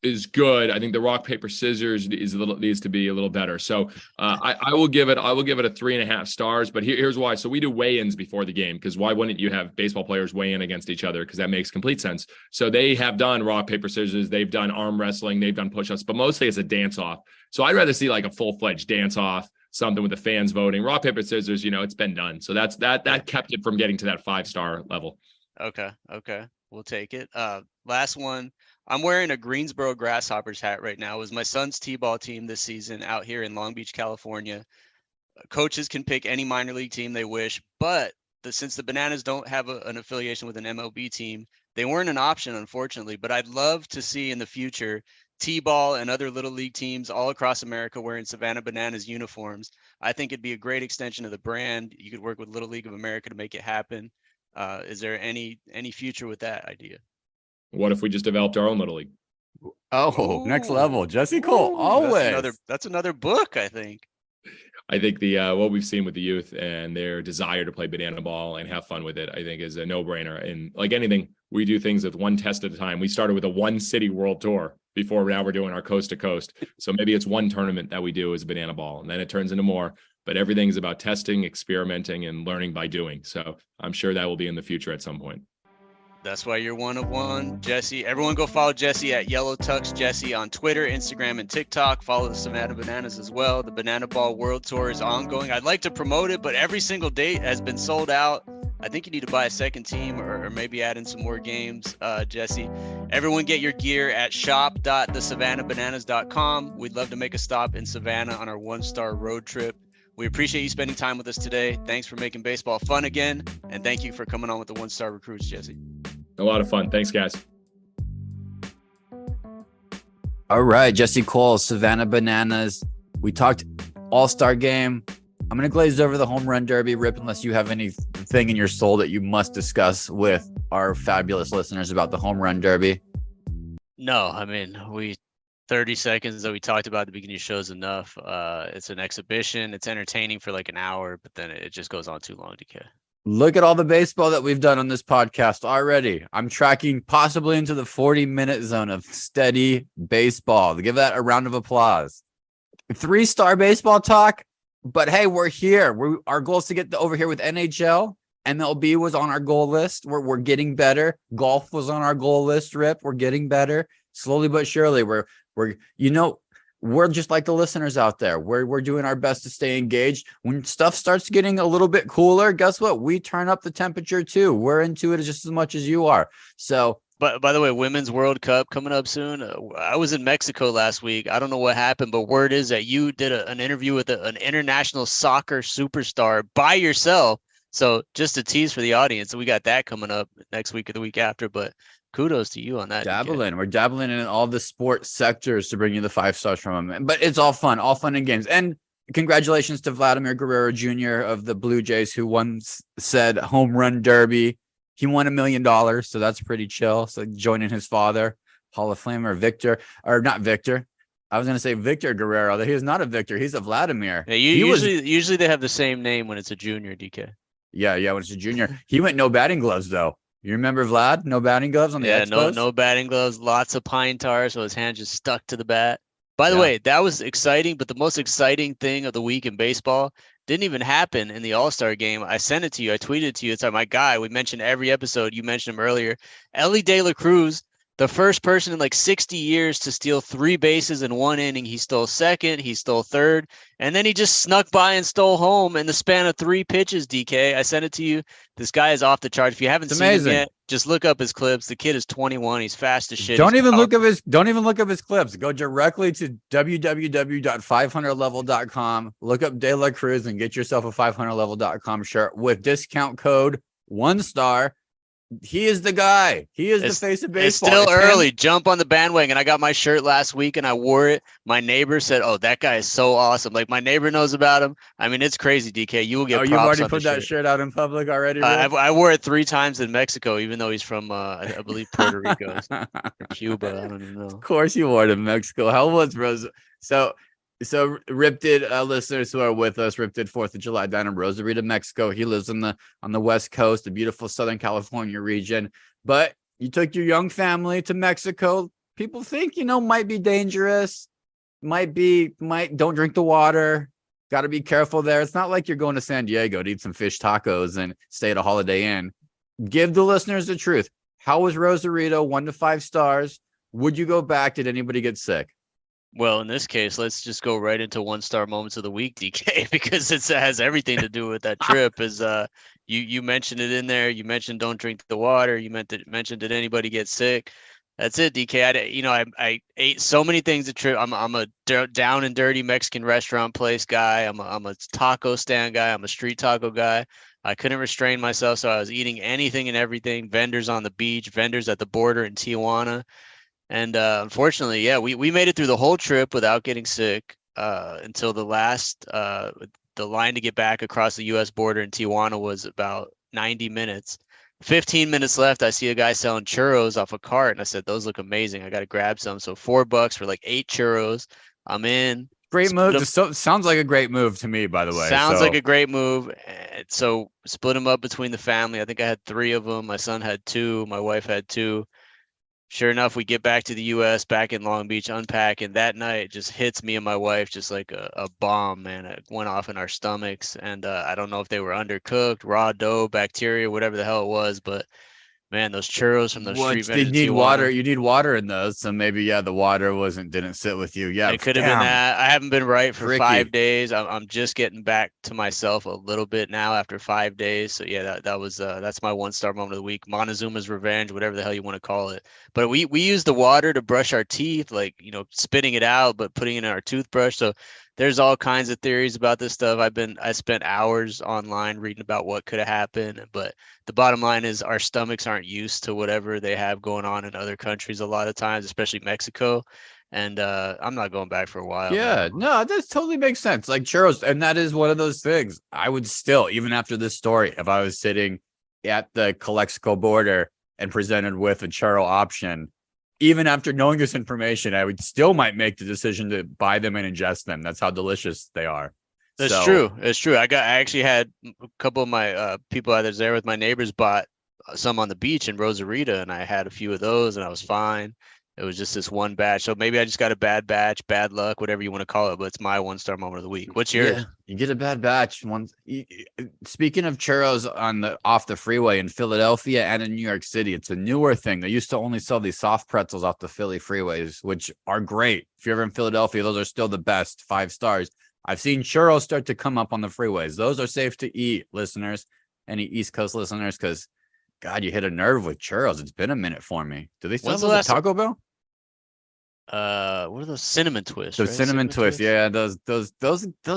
is good. I think the rock, paper, scissors needs to be a little better. So I will give it a 3.5 stars. But here's why. So we do weigh-ins before the game, because why wouldn't you have baseball players weigh in against each other? Because that makes complete sense. So they have done rock, paper, scissors. They've done arm wrestling. They've done push-ups, but mostly it's a dance-off. So I'd rather see like a full-fledged dance-off, something with the fans voting. Rock, paper, scissors, it's been done. So that kept it from getting to that 5-star level. Okay. We'll take it. Last one. I'm wearing a Greensboro Grasshoppers hat right now. It was my son's T-ball team this season out here in Long Beach, California. Coaches can pick any minor league team they wish, but since the Bananas don't have an affiliation with an MLB team, they weren't an option, unfortunately. But I'd love to see in the future T-ball and other little league teams all across America wearing Savannah Bananas uniforms. I think it'd be a great extension of the brand. You could work with Little League of America to make it happen. Is there any future with that idea? What if we just developed our own little league? Oh, next level. Jesse Cole, always. That's another book, I think. I think the what we've seen with the youth and their desire to play banana ball and have fun with it, I think is a no-brainer. And like anything, we do things with one test at a time. We started with a 1-city world tour before, now we're doing our coast to coast. So maybe it's one tournament that we do as a banana ball, and then it turns into more. But everything's about testing, experimenting, and learning by doing. So I'm sure that will be in the future at some point. That's why you're 1 of 1, Jesse. Everyone go follow Jesse at Yellow Tux Jesse on Twitter, Instagram, and TikTok. Follow the Savannah Bananas as well. The Banana Ball World Tour is ongoing. I'd like to promote it, but every single date has been sold out. I think you need to buy a second team or maybe add in some more games, Jesse. Everyone get your gear at shop.thesavannahbananas.com. We'd love to make a stop in Savannah on our 1-star road trip. We appreciate you spending time with us today. Thanks for making baseball fun again. And thank you for coming on with the 1-star recruits, Jesse. A lot of fun. Thanks, guys. All right, Jesse Cole, Savannah Bananas. We talked All-Star game. I'm going to glaze over the home run derby, Rip, unless you have anything in your soul that you must discuss with our fabulous listeners about the home run derby. No, I mean, 30 seconds that we talked about at the beginning of the show is enough. It's an exhibition. It's entertaining for like an hour, but then it just goes on too long, DK. Look at all the baseball that we've done on this podcast already. I'm tracking possibly into the 40-minute zone of steady baseball. Give that a round of applause. 3-star baseball talk, but hey, we're here. Our goal is to get over here with NHL. MLB was on our goal list. We're getting better. Golf was on our goal list, Rip. We're getting better. Slowly but surely. We're just like the listeners out there. We're doing our best to stay engaged. When stuff starts getting a little bit cooler, guess what? We turn up the temperature too. We're into it just as much as you are. So, but by the way, Women's World Cup coming up soon. I was in Mexico last week. I don't know what happened, but word is that you did an interview with an international soccer superstar by yourself. So just a tease for the audience. We got that coming up next week or the week after, but kudos to you on that. DK. We're dabbling in all the sports sectors to bring you the 5 stars from him. But it's all fun and games. And congratulations to Vladimir Guerrero Jr. of the Blue Jays, who once said home run derby. He won $1 million, so that's pretty chill. So joining his father, Hall of Famer not Victor. I was going to say Victor Guerrero. He is not a Victor. He's a Vladimir. Yeah, usually they have the same name when it's a junior, DK. Yeah, when it's a junior. He went no batting gloves, though. You remember Vlad? No batting gloves on the Expos? no batting gloves. Lots of pine tar, so his hand just stuck to the bat. By the way, that was exciting, but the most exciting thing of the week in baseball didn't even happen in the All-Star game. I sent it to you. I tweeted it to you. It's like my guy. We mentioned every episode. You mentioned him earlier. Ellie De La Cruz, the first person in like 60 years to steal 3 bases in 1 inning. He stole second. He stole third. And then he just snuck by and stole home in the span of 3 pitches, DK. I sent it to you. This guy is off the charts. If you haven't seen him yet, just look up his clips. The kid is 21. He's fast as shit. Don't even look up his clips. Go directly to www.500level.com. Look up De La Cruz and get yourself a 500level.com shirt with discount code 1 star. He is the guy. He is the face of baseball. It's still early. Jump on the bandwagon. I got my shirt last week and I wore it. My neighbor said, "Oh, that guy is so awesome." Like my neighbor knows about him. I mean, it's crazy, DK. You will get props. You've already on put that shirt out in public already? I wore it 3 times in Mexico, even though he's from, I believe, Puerto Rico or Cuba. I don't even know. Of course you wore it in Mexico. How was Rosa? So Rip did listeners who are with us. Rip did 4th of July down in Rosarito, Mexico. He lives on the West Coast, the beautiful Southern California region. But you took your young family to Mexico. People think, might be dangerous. Don't drink the water. Got to be careful there. It's not like you're going to San Diego to eat some fish tacos and stay at a Holiday Inn. Give the listeners the truth. How was Rosarito? 1 to 5 stars. Would you go back? Did anybody get sick? Well, in this case, let's just go right into 1-star moments of the week, DK, because it has everything to do with that trip. Is you mentioned it in there. You mentioned don't drink the water. You mentioned did anybody get sick? That's it, DK. I ate so many things at trip. I'm a down and dirty Mexican restaurant place guy. I'm a taco stand guy. I'm a street taco guy. I couldn't restrain myself, so I was eating anything and everything. Vendors on the beach, vendors at the border in Tijuana. And unfortunately, we made it through the whole trip without getting sick until the last the line to get back across the U.S. border in Tijuana was about 90 minutes. 15 minutes left. I see a guy selling churros off a cart, and I said, "Those look amazing. I got to grab some." So $4 for like 8 churros. I'm in. Great move. Sounds like a great move to me, by the way. Sounds like a great move. So split them up between the family. I think I had 3 of them. My son had 2. My wife had 2. Sure enough, we get back to the U.S., back in Long Beach, unpack, and that night it just hits me and my wife just like a bomb, man. It went off in our stomachs, and I don't know if they were undercooked, raw dough, bacteria, whatever the hell it was, but man, those churros from those street vendors. You need water. You need water in those, so maybe the water didn't sit with you. Yeah, it could have been that. I haven't been right for 5 days. I'm just getting back to myself a little bit now after 5 days. So yeah, that was that's my 1-star moment of the week. Montezuma's revenge, whatever the hell you want to call it. But we use the water to brush our teeth, like spitting it out, but putting it in our toothbrush. So there's all kinds of theories about this stuff. I spent hours online reading about what could have happened, but the bottom line is our stomachs aren't used to whatever they have going on in other countries a lot of times, especially Mexico. And I'm not going back for a while. Yeah, no, that totally makes sense. Like churros, and that is one of those things. I would still, even after this story, if I was sitting at the Calexico border and presented with a churro option, even after knowing this information, I would still might make the decision to buy them and ingest them. That's how delicious they are. That's true. It's true. I actually had a couple of my people I was there with, my neighbors bought some on the beach in Rosarito, and I had a few of those, and I was fine. It was just this one batch. So maybe I just got a bad batch, bad luck, whatever you want to call it. But it's my 1-star moment of the week. What's yours? Yeah, you get a bad batch. Speaking of churros off the freeway in Philadelphia and in New York City, it's a newer thing. They used to only sell these soft pretzels off the Philly freeways, which are great. If you're ever in Philadelphia, those are still the best, 5 stars. I've seen churros start to come up on the freeways. Those are safe to eat, listeners. Any East Coast listeners, because God, you hit a nerve with churros. It's been a minute for me. Do they still have those at Taco Bell? What are those cinnamon twists? Those Right? cinnamon twists, yeah, those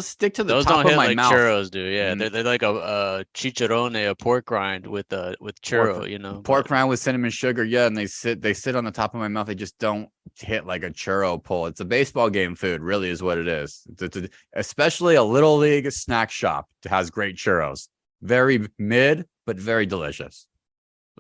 stick to the Those top don't of hit my like mouth. churros do. Yeah, Mhm. they're like a chicharrone, a pork rind with churro. You know, Pork but rind with cinnamon sugar, yeah, and they sit on the top of my mouth. They just don't hit like a churro pull. It's a baseball game food, really, is what it is. Especially a little league snack shop has great churros. Very mid, but very delicious.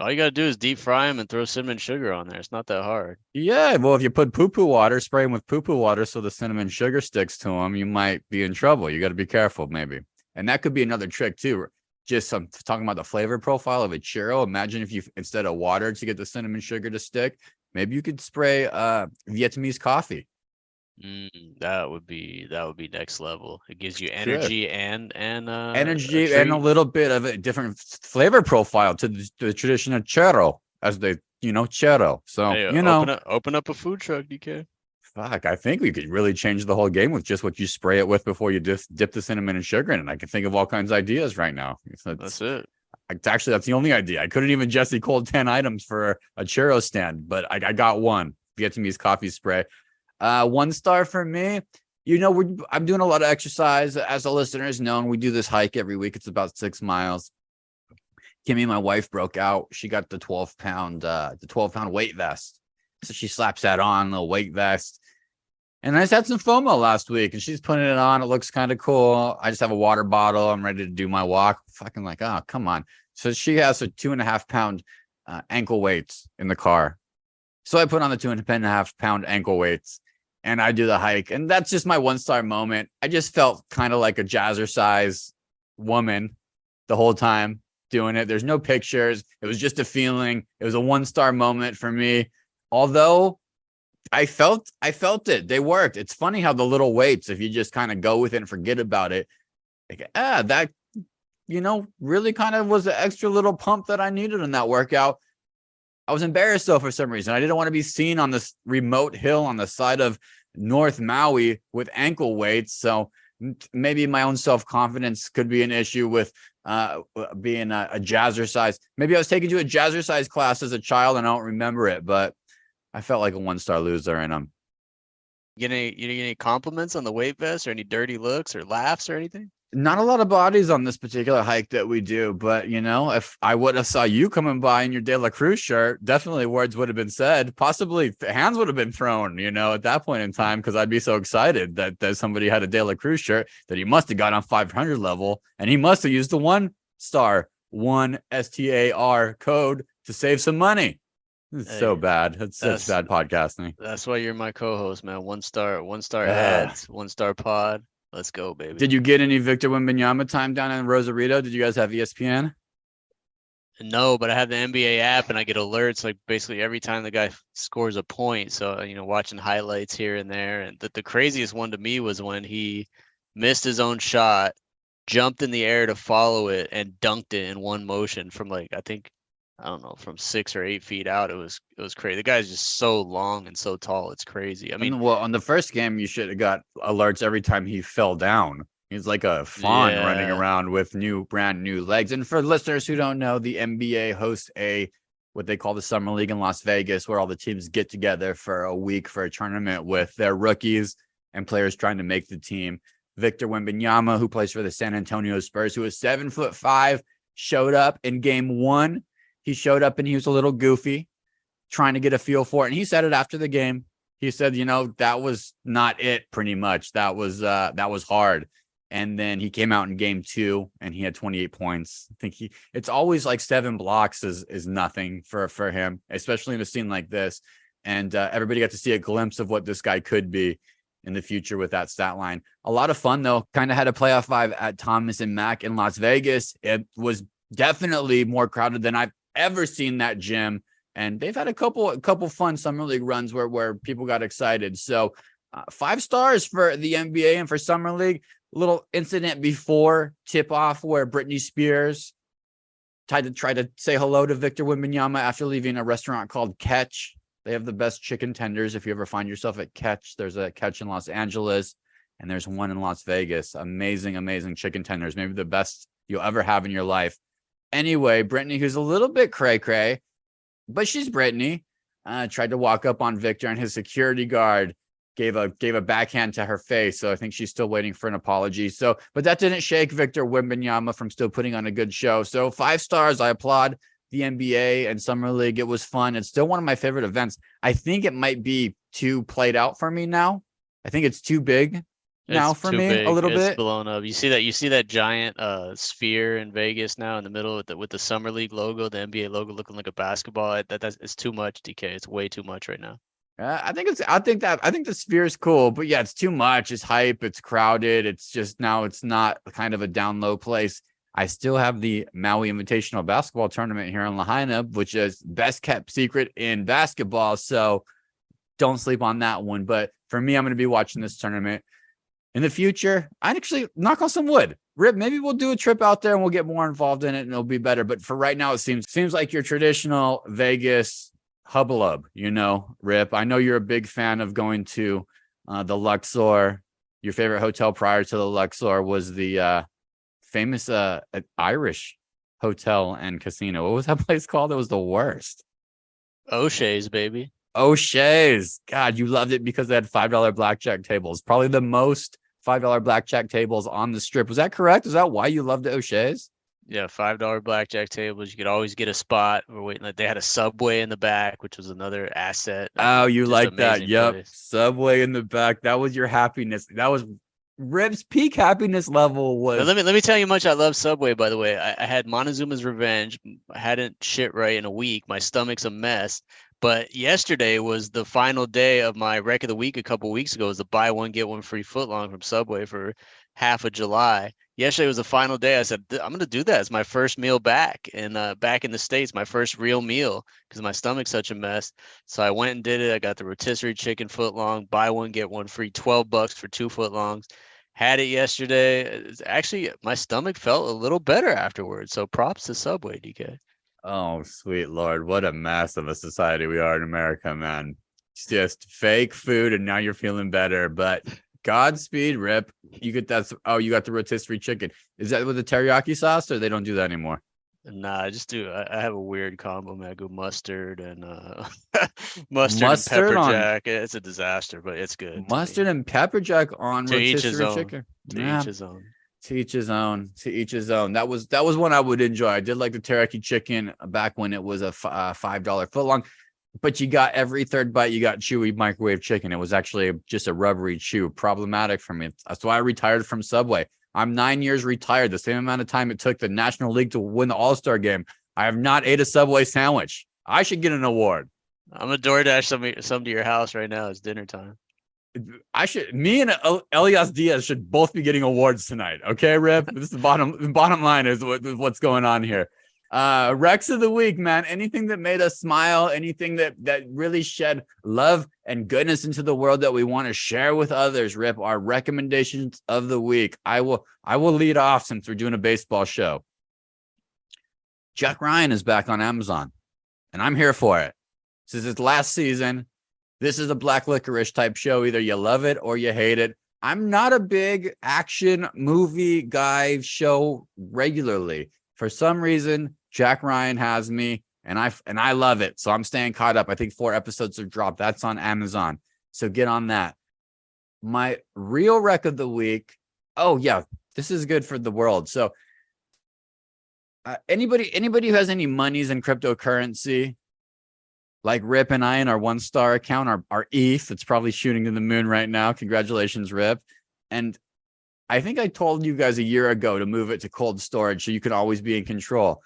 all you gotta do is deep fry them and throw cinnamon sugar on there. It's not that hard. Yeah, well, if you put poo-poo water, spray them with poo-poo water so the cinnamon sugar sticks to them, you might be in trouble. You got to be careful, maybe. And that could be another trick too. Just talking about the flavor profile of a churro. Imagine if you, instead of water to get the cinnamon sugar to stick, maybe you could spray Vietnamese coffee. That would be next level. It gives you Good. energy and Energy and a little bit of a different flavor profile to the tradition of churro, as they, churro. So, Hey, open up a food truck, DK. fuck, I think we could really change the whole game with just what you spray it with before you dip the cinnamon and sugar in it. I can think of all kinds of ideas right now. That's it. That's the only idea. I couldn't even Jesse Cold 10 items for a churro stand, but I got one. Vietnamese coffee spray. 1 star for me. I'm doing a lot of exercise. As the listeners know, we do this hike every week. It's about 6 miles. Kimmy, my wife, broke out. She got the 12-pound weight vest. So she slaps that on, the weight vest. And I just had some FOMO last week, and she's putting it on. It looks kind of cool. I just have a water bottle. I'm ready to do my walk. Fucking like, oh, come on. So she has a 2.5-pound ankle weights in the car. So I put on the 2.5-pound ankle weights, and I do the hike. And that's just my 1-star moment. I just felt kind of like a jazzercise woman the whole time doing it. There's no pictures. It was just a feeling. It was a 1-star moment for me. Although I felt it. They worked. It's funny how the little weights, if you just kind of go with it and forget about it, like, that, really kind of was an extra little pump that I needed in that workout. I was embarrassed though for some reason. I didn't want to be seen on this remote hill on the side of North Maui with ankle weights. So maybe my own self-confidence could be an issue with being a jazzercise. Maybe I was taken to a jazzercise class as a child and I don't remember it, but I felt like a 1-star loser, and You get any compliments on the weight vest, or any dirty looks or laughs or anything? not a lot of bodies on this particular hike that we do. But if I would have saw you coming by in your De La Cruz shirt, definitely words would have been said. Possibly hands would have been thrown, at that point in time, because I'd be so excited that somebody had a De La Cruz shirt that he must have got on 500 level, and he must have used the 1-star, 1 STAR code to save some money. It's so bad. It's such bad podcasting. That's why you're my co-host, man. 1-star ads, 1-star pod. Let's go, baby. Did you get any Victor Wembanyama time down in Rosarito? Did you guys have ESPN? No, but I have the NBA app and I get alerts like basically every time the guy scores a point. So, watching highlights here and there. And the craziest one to me was when he missed his own shot, jumped in the air to follow it, and dunked it in one motion from from 6 or 8 feet out. It was crazy. The guy's just so long and so tall. It's crazy. I mean, well, on the first game, you should have got alerts every time he fell down. He's like a fawn running around with brand new legs. And for listeners who don't know, the NBA hosts what they call the Summer League in Las Vegas, where all the teams get together for a week for a tournament with their rookies and players trying to make the team. Victor Wembanyama, who plays for the San Antonio Spurs, who is 7'5", showed up in game 1. He showed up and he was a little goofy, trying to get a feel for it. And he said it after the game. He said, that was not it, pretty much. That was hard. And then he came out in game 2 and he had 28 points. I think it's always like 7 blocks is nothing for him, especially in a scene like this. And everybody got to see a glimpse of what this guy could be in the future with that stat line. A lot of fun, though. Kind of had a playoff vibe at Thomas and Mack in Las Vegas. It was definitely more crowded than I've ever seen that gym, and they've had a couple fun summer league runs where people got excited. So 5 stars for the NBA and for summer league. Little incident before tip off where Britney Spears tried to say hello to Victor Wembanyama after leaving a restaurant called Catch. They have the best chicken tenders. If you ever find yourself at Catch, there's a Catch in Los Angeles and there's one in Las Vegas. Amazing chicken tenders, maybe the best you'll ever have in your life. Anyway, Brittany, who's a little bit cray-cray, but she's Brittany, tried to walk up on Victor, and his security guard gave a backhand to her face. So I think she's still waiting for an apology. So, but that didn't shake Victor Wembanyama from still putting on a good show. So 5 stars. I applaud the NBA and Summer League. It was fun. It's still one of my favorite events. I think it might be too played out for me now. I think it's too big now for me a little bit. It's blown up. You see that giant sphere in Vegas now in the middle with the Summer League logo, the NBA logo looking like a basketball. It's too much, DK. It's way too much right now. I think the sphere is cool, but yeah, it's too much. It's hype. It's crowded. It's just now it's not kind of a down low place. I still have the Maui Invitational Basketball Tournament here in Lahaina, which is best kept secret in basketball. So don't sleep on that one. But for me, I'm going to be watching this tournament in the future. I'd actually knock on some wood. Rip, maybe we'll do a trip out there and we'll get more involved in it and it'll be better. But for right now, it seems like your traditional Vegas hubbalub, Rip. I know you're a big fan of going to the Luxor. Your favorite hotel prior to the Luxor was the famous Irish hotel and casino. What was that place called? It was the worst. O'Shea's, baby. O'Shea's. God, you loved it because they had $5 blackjack tables. Probably the most $5 blackjack tables on the strip. Was that correct? Is that why you loved O'Shea's? Yeah, $5 blackjack tables. You could always get a spot. We're waiting. Like they had a Subway in the back, which was another asset. Oh, you like that? Yep. Place. Subway in the back. That was your happiness. That was Rip's peak happiness level was. Now, let me tell you how much I love Subway. By the way, I had Montezuma's Revenge. I hadn't shit right in a week. My stomach's a mess. But yesterday was the final day of my Rec of the Week. A couple weeks ago, it was the buy one get one free footlong from Subway for half of July. Yesterday was the final day. I said I'm going to do that. It's my first meal back in the States. My first real meal because my stomach's such a mess. So I went and did it. I got the rotisserie chicken footlong, buy one get one free, $12 for 2 footlongs. Had it yesterday. Actually, my stomach felt a little better afterwards. So props to Subway, DK. Oh, sweet Lord. What a mess of a society we are in America, man. It's just fake food and now you're feeling better. But Godspeed, Rip. You get that. Oh, you got the rotisserie chicken. Is that with the teriyaki sauce or they don't do that anymore? Nah, I just do. I have a weird combo, man. I go mustard and mustard and pepper jack. It's a disaster, but it's good. Mustard and pepper jack on rotisserie chicken. To each his own. To each his own. To each his own. That was one I would enjoy. I did like the teriyaki chicken back when it was a $5 footlong, but you got every third bite. You got chewy microwave chicken. It was actually just a rubbery chew. Problematic for me. That's why I retired from Subway. I'm 9 years retired. The same amount of time it took the National League to win the All-Star game. I have not ate a Subway sandwich. I should get an award. I'm gonna DoorDash some to your house right now. It's dinner time. Me and Elias Diaz should both be getting awards tonight. Okay, Rip? This is the bottom line is what's going on here. Rex of the week, man. Anything that made us smile, anything that really shed love and goodness into the world that we want to share with others. Rip, our recommendations of the week. I will lead off since we're doing a baseball show. Jack Ryan is back on Amazon, and I'm here for it. This is his last season. This is a black licorice type show. Either you love it or you hate it. I'm not a big action movie guy show regularly. For some reason, Jack Ryan has me, and I love it. So I'm staying caught up. I think 4 episodes have dropped. That's on Amazon. So get on that. My real rec of the week. Oh yeah, this is good for the world. So anybody who has any monies in cryptocurrency, like Rip and I in our 1-star account, our ETH, it's probably shooting to the moon right now. Congratulations, Rip. And I think I told you guys a year ago to move it to cold storage so you can always be in control.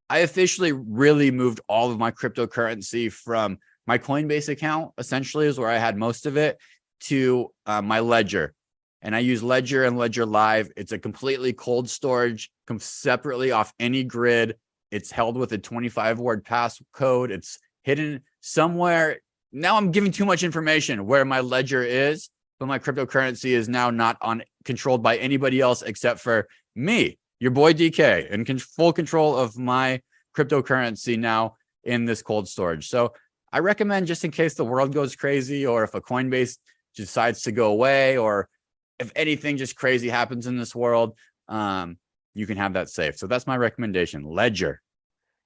I officially really moved all of my cryptocurrency from my Coinbase account, essentially is where I had most of it, to my Ledger. And I use Ledger and Ledger Live. It's a completely cold storage, comes separately off any grid. It's held with a 25-word passcode. It's hidden somewhere. Now I'm giving too much information where my Ledger is, but my cryptocurrency is now not controlled by anybody else except for me, your boy DK, and full control of my cryptocurrency now in this cold storage. So I recommend, just in case the world goes crazy, or if a Coinbase decides to go away, or if anything just crazy happens in this world, you can have that safe. So that's my recommendation. Ledger.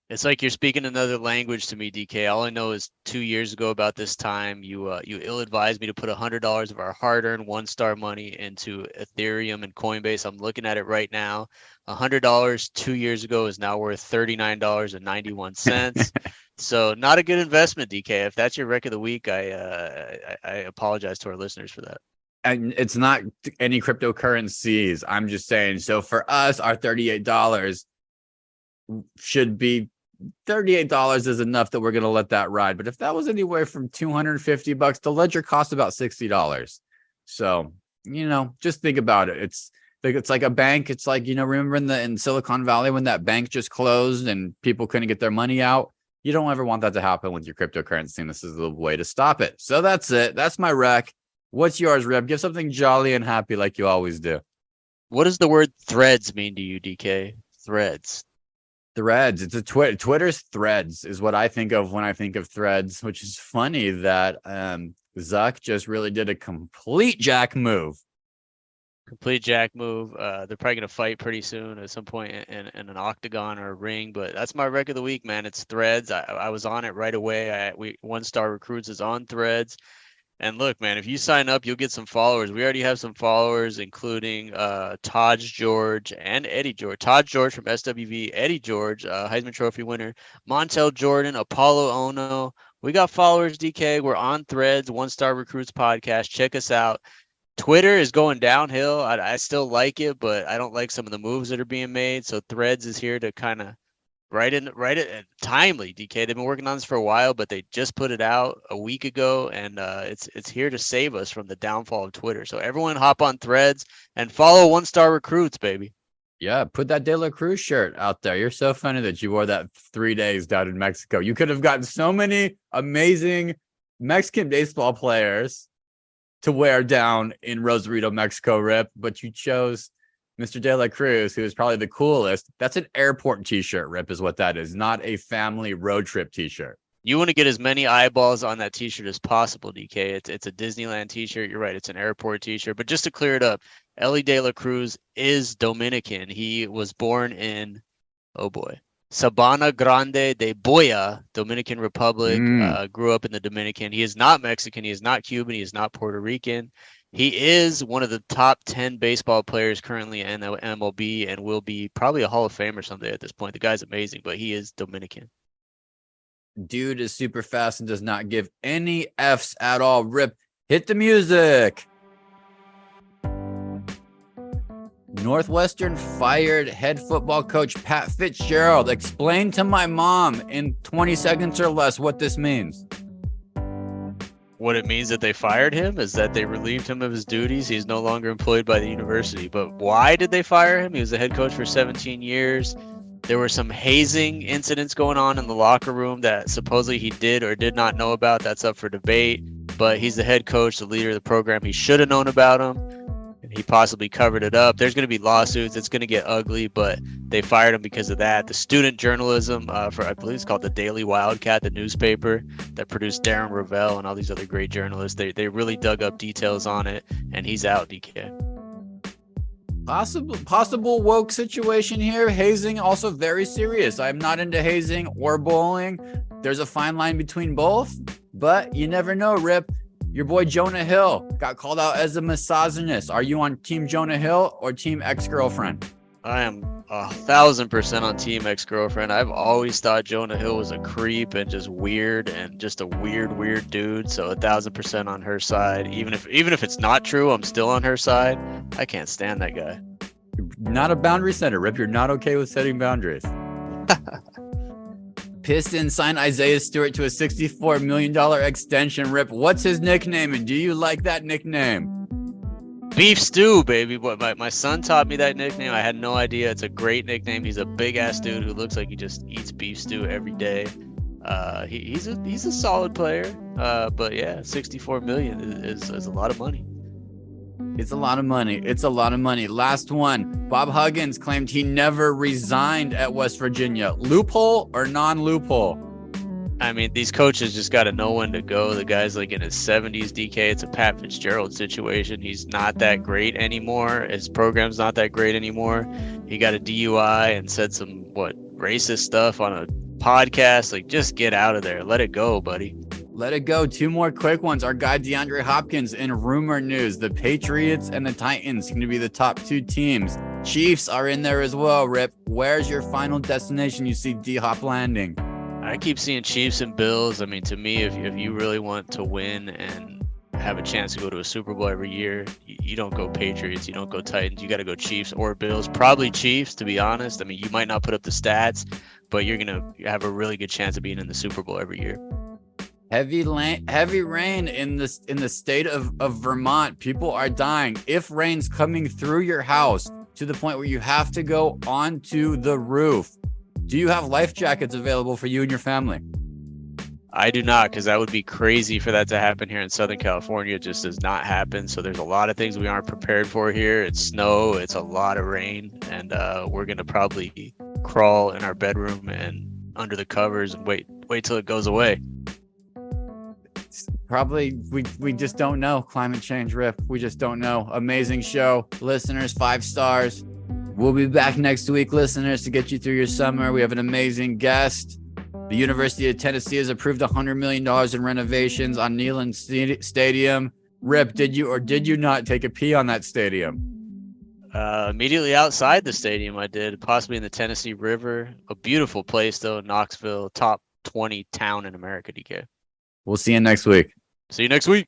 It's like you're speaking another language to me, DK. All I know is 2 years ago about this time, you ill-advised me to put $100 of our hard-earned one-star money into Ethereum and Coinbase. I'm looking at it right now. $100 2 years ago is now worth $39.91. So not a good investment, DK. If that's your rec of the week, I apologize to our listeners for that. And it's not any cryptocurrencies. I'm just saying. So for us, our $38 should be $38 is enough that we're going to let that ride. But if that was anywhere from $250, the ledger costs about $60. So, just think about it. It's like a bank. It's like, remember in Silicon Valley when that bank just closed and people couldn't get their money out? You don't ever want that to happen with your cryptocurrency. And this is the way to stop it. So that's it. That's my rec. What's yours, Rip? Give something jolly and happy like you always do. What does the word threads mean to you, DK? Threads. Threads. It's a Twitter's threads is what I think of when I think of threads, which is funny that Zuck just really did a complete jack move. Complete jack move. They're probably going to fight pretty soon at some point in an octagon or a ring, but that's my rec of the week, man. It's threads. I was on it right away. One Star Recruits is on threads. And look, man, if you sign up, you'll get some followers. We already have some followers, including Todd George and Eddie George. Todd George from SWV, Eddie George, Heisman Trophy winner, Montel Jordan, Apollo Ono. We got followers, DK. We're on Threads, One Star Recruits podcast. Check us out. Twitter is going downhill. I still like it, but I don't like some of the moves that are being made. So Threads is here to kind of write it timely, DK. They've been working on this for a while, but they just put it out a week ago, and it's here to save us from the downfall of Twitter. So everyone hop on Threads and follow One Star Recruits, baby. Yeah, put that De La Cruz shirt out there. You're so funny that you wore that 3 days down in Mexico. You could have gotten so many amazing Mexican baseball players to wear down in Rosarito, Mexico, Rip, but you chose Mr. De La Cruz, who is probably the coolest. That's an airport t-shirt, Rip, is what that is, not a family road trip t-shirt. You want to get as many eyeballs on that t-shirt as possible, DK. It's a Disneyland t-shirt. You're right. It's an airport t-shirt. But just to clear it up, Ellie De La Cruz is Dominican. He was born in, Sabana Grande de Boya, Dominican Republic. Grew up in the Dominican. He is not Mexican. He is not Cuban. He is not Puerto Rican. He is one of the top 10 baseball players currently in the MLB and will be probably a Hall of Famer someday at this point. The guy's amazing, but he is Dominican. Dude is super fast and does not give any F's at all. Rip, hit the music. Northwestern fired head football coach Pat Fitzgerald. Explain to my mom in 20 seconds or less what this means. What it means that they fired him is that they relieved him of his duties. He's no longer employed by the university. But why did they fire him? He was the head coach for 17 years. There were some hazing incidents going on in the locker room that supposedly he did or did not know about. That's up for debate. But he's the head coach, the leader of the program. He should have known about him. He possibly covered it up. There's going to be lawsuits. It's going to get ugly, but they fired him because of that. The student journalism for, I believe it's called the Daily Wildcat, the newspaper that produced Darren Ravel and all these other great journalists. They really dug up details on it, and he's out, DK. Possible woke situation here. Hazing also very serious. I'm not into hazing or bullying. There's a fine line between both, but you never know, Rip. Your boy Jonah Hill got called out as a misogynist. Are you on Team Jonah Hill or Team Ex-Girlfriend? I am 1,000% on Team Ex-Girlfriend. I've always thought Jonah Hill was a creep and just weird and just a weird dude. So 1,000% on her side. Even if it's not true, I'm still on her side. I can't stand that guy. You're not a boundary setter, Rip. You're not okay with setting boundaries. Pistons signed Isaiah Stewart to a $64 million extension, Rip. What's his nickname, and do you like that nickname? Beef Stew, baby. What my son taught me that nickname. I had no idea. It's a great nickname. He's a big-ass dude who looks like he just eats beef stew every day. He's a solid player. But yeah, $64 million is a lot of money. It's a lot of money. It's a lot of money. Last one. Bob Huggins claimed he never resigned at West Virginia. Loophole or non-loophole? I mean, these coaches just got to know when to go. The guy's like in his 70s, DK. It's a Pat Fitzgerald situation. He's not that great anymore. His program's not that great anymore. He got a DUI and said some, racist stuff on a podcast. Like, just get out of there. Let it go, buddy. Let it go. 2 more quick ones. Our guy DeAndre Hopkins in rumor news. The Patriots and the Titans going to be the top 2 teams. Chiefs are in there as well, Rip. Where's your final destination you see D-Hop landing? I keep seeing Chiefs and Bills. I mean, to me, if you really want to win and have a chance to go to a Super Bowl every year, you don't go Patriots, you don't go Titans, you got to go Chiefs or Bills. Probably Chiefs, to be honest. I mean, you might not put up the stats, but you're going to have a really good chance of being in the Super Bowl every year. Heavy rain in the state of Vermont. People are dying. If rain's coming through your house to the point where you have to go onto the roof, do you have life jackets available for you and your family? I do not, because that would be crazy for that to happen here in Southern California. It just does not happen. So there's a lot of things we aren't prepared for here. It's snow, it's a lot of rain, and we're going to probably crawl in our bedroom and under the covers and wait till it goes away. Probably we just don't know. Climate change, Rip. We just don't know. Amazing show. Listeners, 5 stars. We'll be back next week, listeners, to get you through your summer. We have an amazing guest. The University of Tennessee has approved $100 million in renovations on Neyland Stadium. Rip, did you or did you not take a pee on that stadium? Immediately outside the stadium, I did, possibly in the Tennessee River. A beautiful place, though, Knoxville, top 20 town in America, DK. We'll see you next week. See you next week.